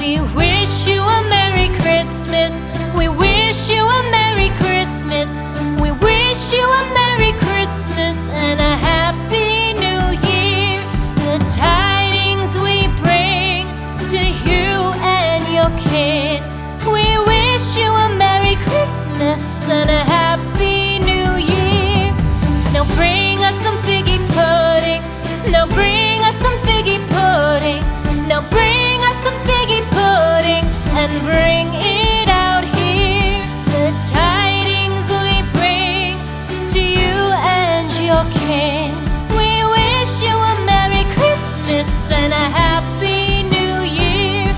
We wish you a Merry Christmas. We wish you a Merry Christmas. We wish you a Merry Christmas and a Happy New Year. The tidings we bring to you and your kin. We wish you a Merry Christmas and a Happy New Year. Now bring us some figgy pudding. Now bring us some figgy pudding. Now bring us some figgy pudding and bring it out here. The tidings we bring to you and your kin. We wish you a Merry Christmas and a Happy New Year.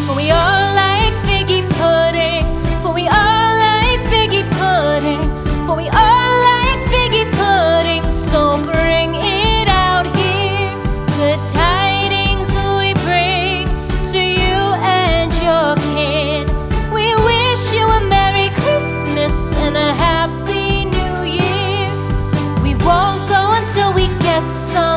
For we all like figgy pudding. For we all like figgy pudding. For we all like figgy pudding. So bring it out here. The tidings we bring to you and your kin. We wish you a Merry Christmas and a Happy New Year. We won't go until we get some